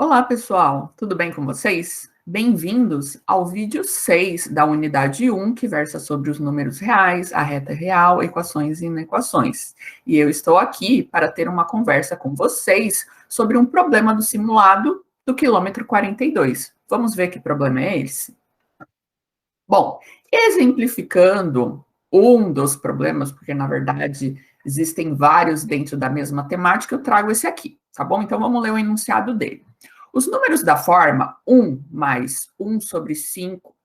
Olá, pessoal, tudo bem com vocês? Bem-vindos ao vídeo 6 da unidade 1, que versa sobre os números reais, a reta real, equações e inequações. E eu estou aqui para ter uma conversa com vocês sobre um problema do simulado do quilômetro 42. Vamos ver que problema é esse? Bom, exemplificando um dos problemas, porque na verdade existem vários dentro da mesma temática, eu trago esse aqui, tá bom? Então vamos ler o enunciado dele. Os números da forma 1 mais 1 sobre 5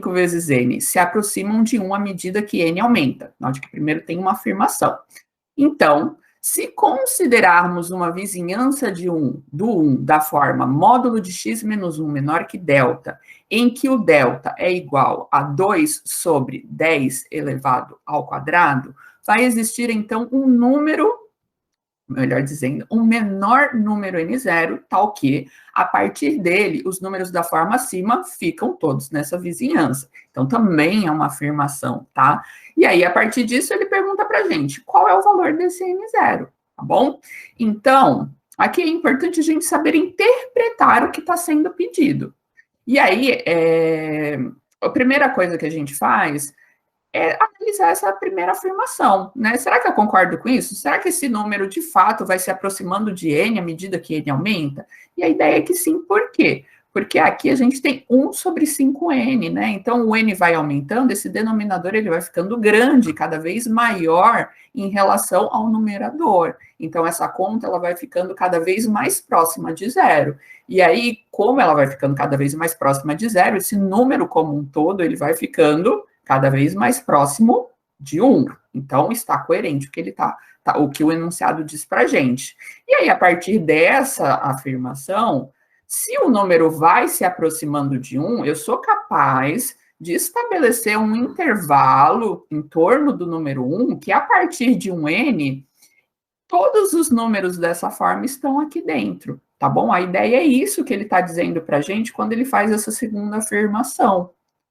vezes n se aproximam de 1 à medida que n aumenta. Note que primeiro tem uma afirmação. Então, se considerarmos uma vizinhança do 1 da forma módulo de x menos 1 menor que delta, em que o delta é igual a 2 sobre 10 elevado ao quadrado, vai existir, então, um número, melhor dizendo, um menor número n0, tal que, a partir dele, os números da forma acima ficam todos nessa vizinhança. Então, também é uma afirmação, tá? E aí, a partir disso, ele pergunta para a gente, qual é o valor desse n0, tá bom? Então, aqui é importante a gente saber interpretar o que está sendo pedido. E aí, a primeira coisa que a gente faz é analisar essa primeira afirmação, né? Será que eu concordo com isso? Será que esse número, de fato, vai se aproximando de n à medida que n aumenta? E a ideia é que sim, por quê? Porque aqui a gente tem 1 sobre 5n, né? Então, o n vai aumentando, esse denominador ele vai ficando grande, cada vez maior em relação ao numerador. Então, essa conta ela vai ficando cada vez mais próxima de zero. E aí, como ela vai ficando cada vez mais próxima de zero, esse número como um todo, ele vai ficando cada vez mais próximo de 1. Então, está coerente o que o que o enunciado diz para a gente. E aí, a partir dessa afirmação, se o número vai se aproximando de 1, eu sou capaz de estabelecer um intervalo em torno do número 1, que a partir de um n, todos os números dessa forma estão aqui dentro, tá bom? A ideia é isso que ele está dizendo para a gente quando ele faz essa segunda afirmação,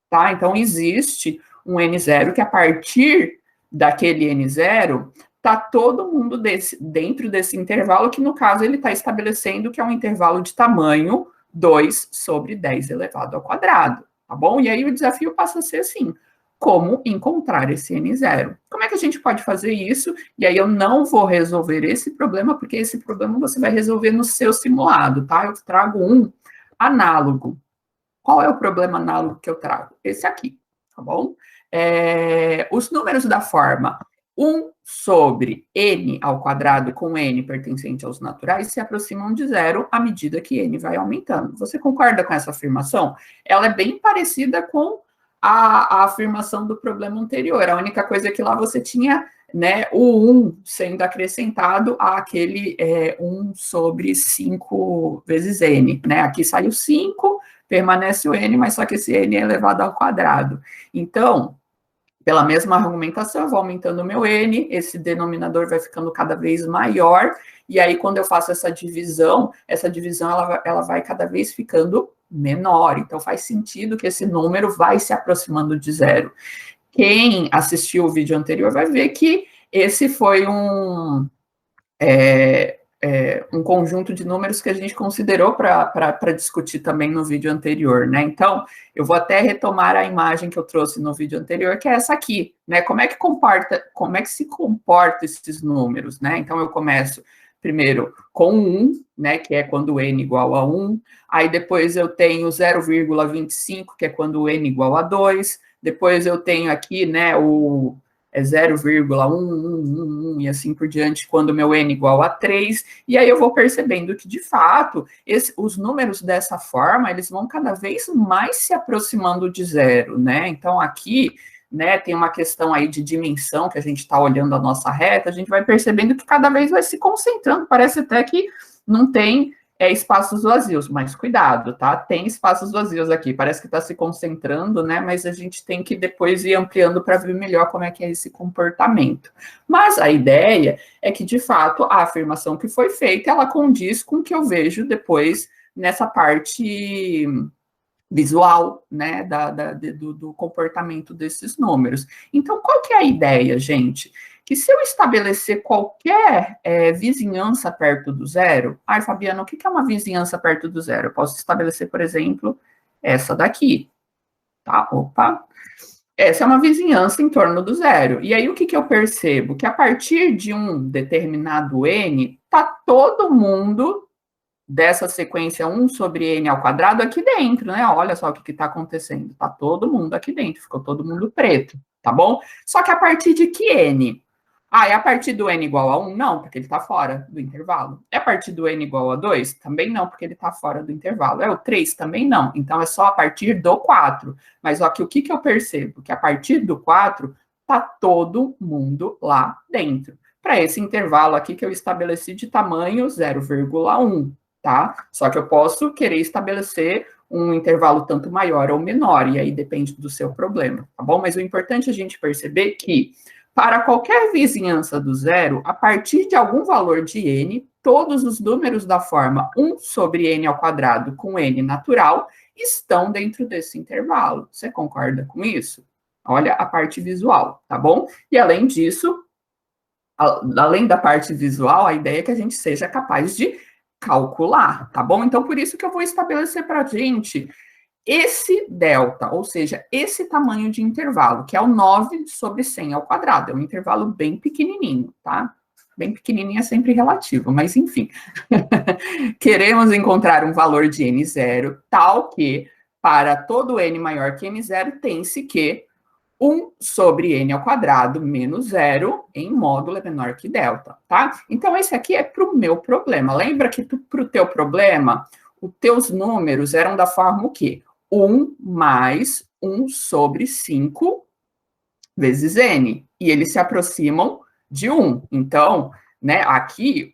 tá? Então, existe um n0 que, a partir daquele n0, está todo mundo dentro desse intervalo, que, no caso, ele está estabelecendo que é um intervalo de tamanho 2 sobre 10 elevado ao quadrado, tá bom? E aí o desafio passa a ser assim, como encontrar esse n0? Como é que a gente pode fazer isso? E aí eu não vou resolver esse problema, porque esse problema você vai resolver no seu simulado, tá? Eu trago um análogo. Qual é o problema análogo que eu trago? Esse aqui, tá bom? Os números da forma 1 sobre n ao quadrado com n pertencente aos naturais se aproximam de zero à medida que n vai aumentando. Você concorda com essa afirmação? Ela é bem parecida com a afirmação do problema anterior. A única coisa é que lá você tinha, né, o 1 sendo acrescentado àquele 1 sobre 5 vezes n. Né? Aqui saiu 5, permanece o n, mas só que esse n é elevado ao quadrado. Então, pela mesma argumentação, eu vou aumentando o meu n, esse denominador vai ficando cada vez maior, e aí quando eu faço essa divisão ela vai cada vez ficando menor. Então, faz sentido que esse número vai se aproximando de zero. Quem assistiu o vídeo anterior vai ver que esse foi um conjunto de números que a gente considerou para discutir também no vídeo anterior, né? Então, eu vou até retomar a imagem que eu trouxe no vídeo anterior, que é essa aqui, né? Como é que se comporta esses números, né? Então, eu começo primeiro com 1, né, que é quando n igual a 1, aí depois eu tenho 0,25, que é quando n igual a 2, depois eu tenho aqui, né, o 0,1111 e assim por diante, quando meu n igual a 3, e aí eu vou percebendo que, de fato, os números dessa forma, eles vão cada vez mais se aproximando de zero, né? Então, aqui, né, tem uma questão aí de dimensão, que a gente está olhando a nossa reta, a gente vai percebendo que cada vez vai se concentrando, parece até que não tem espaços vazios, mas cuidado, tá? Tem espaços vazios aqui, parece que está se concentrando, né? Mas a gente tem que depois ir ampliando para ver melhor como é que é esse comportamento. Mas a ideia é que, de fato, a afirmação que foi feita, ela condiz com o que eu vejo depois nessa parte visual, né, do comportamento desses números. Então, qual que é a ideia, gente? que se eu estabelecer qualquer vizinhança perto do zero, ai, Fabiana, o que é uma vizinhança perto do zero? Eu posso estabelecer, por exemplo, essa daqui, tá? Opa! Essa é uma vizinhança em torno do zero. E aí, o que eu percebo? Que a partir de um determinado n, tá todo mundo dessa sequência 1 sobre n ao quadrado aqui dentro, né? Olha só o que está acontecendo. Tá todo mundo aqui dentro, ficou todo mundo preto, tá bom? Só que a partir de que n? Ah, é a partir do n igual a 1? Não, porque ele está fora do intervalo. É a partir do n igual a 2? Também não, porque ele está fora do intervalo. É o 3? Também não. Então, é só a partir do 4. Mas aqui, o que eu percebo? Que a partir do 4, está todo mundo lá dentro. Para esse intervalo aqui que eu estabeleci de tamanho 0,1, tá? Só que eu posso querer estabelecer um intervalo tanto maior ou menor, e aí depende do seu problema, tá bom? Mas o importante é a gente perceber que para qualquer vizinhança do zero, a partir de algum valor de n, todos os números da forma 1 sobre n ao quadrado com n natural estão dentro desse intervalo. Você concorda com isso? Olha a parte visual, tá bom? E além disso, além da parte visual, a ideia é que a gente seja capaz de calcular, tá bom? Então, por isso que eu vou estabelecer para a gente esse delta, ou seja, esse tamanho de intervalo, que é o 9 sobre 100 ao quadrado. É um intervalo bem pequenininho, tá? Bem pequenininho é sempre relativo, mas enfim. Queremos encontrar um valor de n0 tal que, para todo n maior que n0, tem-se que 1 sobre n ao quadrado menos 0 em módulo é menor que delta, tá? Então, esse aqui é para o meu problema. Lembra que para o teu problema, os teus números eram da forma o quê? 1 mais 1 sobre 5 vezes n. E eles se aproximam de 1. Então, né, aqui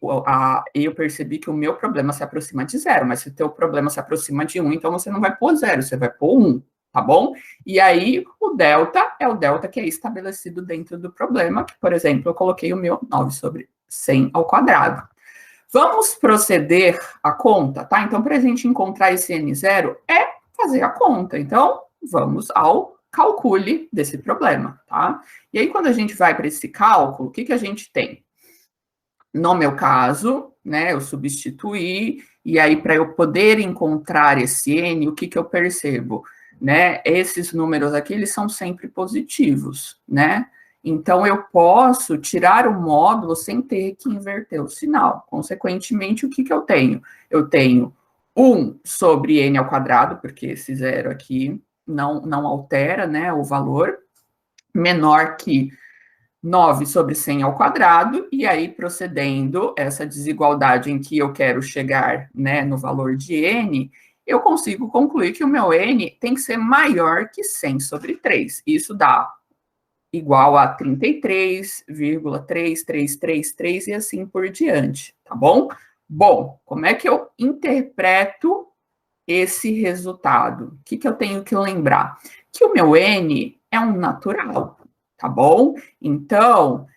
eu percebi que o meu problema se aproxima de 0, mas se o teu problema se aproxima de 1, então você não vai pôr 0, você vai pôr 1. Tá bom? E aí, o delta é o delta que é estabelecido dentro do problema, que, por exemplo, eu coloquei o meu 9 sobre 100 ao quadrado. Vamos proceder à conta, tá? Então, para a gente encontrar esse n0, é fazer a conta. Então, vamos ao calcule desse problema, tá? E aí, quando a gente vai para esse cálculo, o que a gente tem? No meu caso, né, eu substituí, e aí, para eu poder encontrar esse n, o que eu percebo? Né, esses números aqui, eles são sempre positivos, né? Então, eu posso tirar o módulo sem ter que inverter o sinal. Consequentemente, o que eu tenho? Eu tenho 1 sobre n ao quadrado, porque esse zero aqui não altera, né, o valor, menor que 9 sobre 100 ao quadrado, e aí, procedendo essa desigualdade em que eu quero chegar, né, no valor de n, eu consigo concluir que o meu n tem que ser maior que 100 sobre 3. Isso dá igual a 33,3333 e assim por diante, tá bom? Bom, como é que eu interpreto esse resultado? O que eu tenho que lembrar? Que o meu n é um natural, tá bom? Então,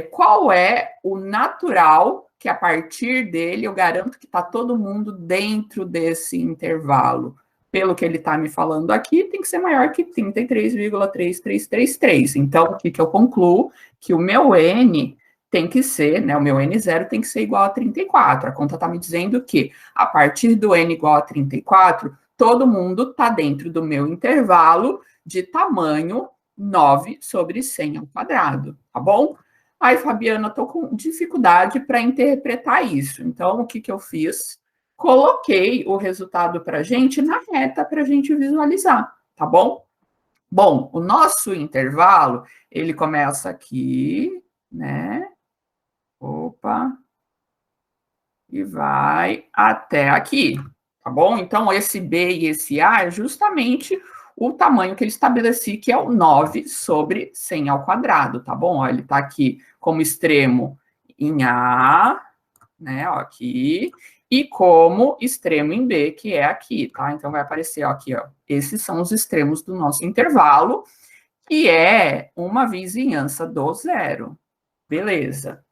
qual é o natural que a partir dele eu garanto que está todo mundo dentro desse intervalo? Pelo que ele está me falando aqui, tem que ser maior que 33,3333. Então, o que eu concluo? Que o meu n tem que ser, né, o meu n0 tem que ser igual a 34. A conta está me dizendo que, a partir do n igual a 34, todo mundo está dentro do meu intervalo de tamanho 9 sobre 100 ao quadrado, tá bom? Ai, Fabiana, estou com dificuldade para interpretar isso. Então, o que eu fiz? Coloquei o resultado para a gente na reta para a gente visualizar, tá bom? Bom, o nosso intervalo, ele começa aqui, né? Opa. E vai até aqui, tá bom? Então, esse B e esse A é justamente o tamanho que ele estabeleci, que é o 9 sobre 100 ao quadrado, tá bom? Ó, ele está aqui como extremo em A, né, ó, aqui, e como extremo em B, que é aqui, tá? Então, vai aparecer ó, aqui, ó. Esses são os extremos do nosso intervalo, que é uma vizinhança do zero. Beleza.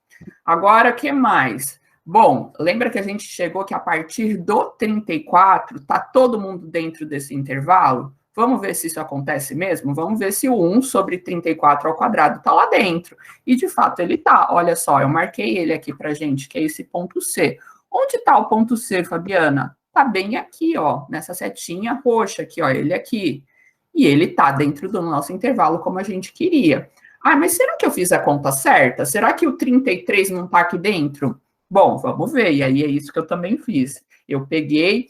Agora, o que mais? Bom, lembra que a gente chegou que a partir do 34, tá todo mundo dentro desse intervalo? Vamos ver se isso acontece mesmo? Vamos ver se o 1 sobre 34 ao quadrado está lá dentro. E, de fato, ele está. Olha só, eu marquei ele aqui para gente, que é esse ponto C. Onde está o ponto C, Fabiana? Está bem aqui, ó, nessa setinha roxa aqui, ó, ele aqui. E ele está dentro do nosso intervalo como a gente queria. Ah, mas será que eu fiz a conta certa? Será que o 33 não está aqui dentro? Bom, vamos ver. E aí é isso que eu também fiz. Eu peguei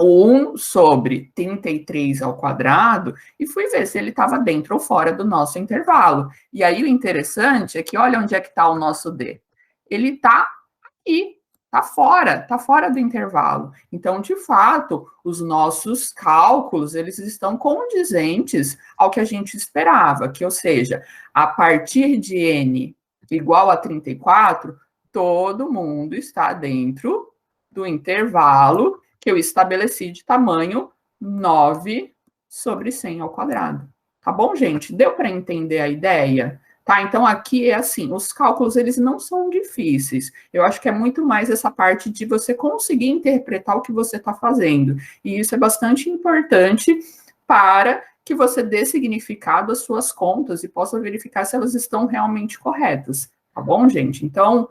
o 1 sobre 33 ao quadrado e fui ver se ele estava dentro ou fora do nosso intervalo. E aí o interessante é que olha onde é que está o nosso D. Ele está aqui, está fora do intervalo. Então, de fato, os nossos cálculos, eles estão condizentes ao que a gente esperava, que, ou seja, a partir de n igual a 34, todo mundo está dentro do intervalo que eu estabeleci de tamanho 9 sobre 100 ao quadrado. Tá bom, gente? Deu para entender a ideia? Tá, então aqui é assim, os cálculos eles não são difíceis. Eu acho que é muito mais essa parte de você conseguir interpretar o que você está fazendo. E isso é bastante importante para que você dê significado às suas contas e possa verificar se elas estão realmente corretas. Tá bom, gente? Então,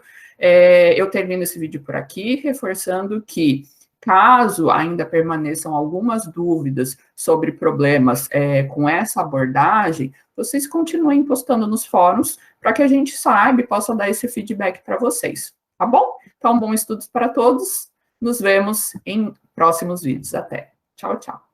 eu termino esse vídeo por aqui, reforçando que caso ainda permaneçam algumas dúvidas sobre problemas com essa abordagem, vocês continuem postando nos fóruns para que a gente saiba e possa dar esse feedback para vocês, tá bom? Então, bons estudos para todos. Nos vemos em próximos vídeos. Até. Tchau, tchau.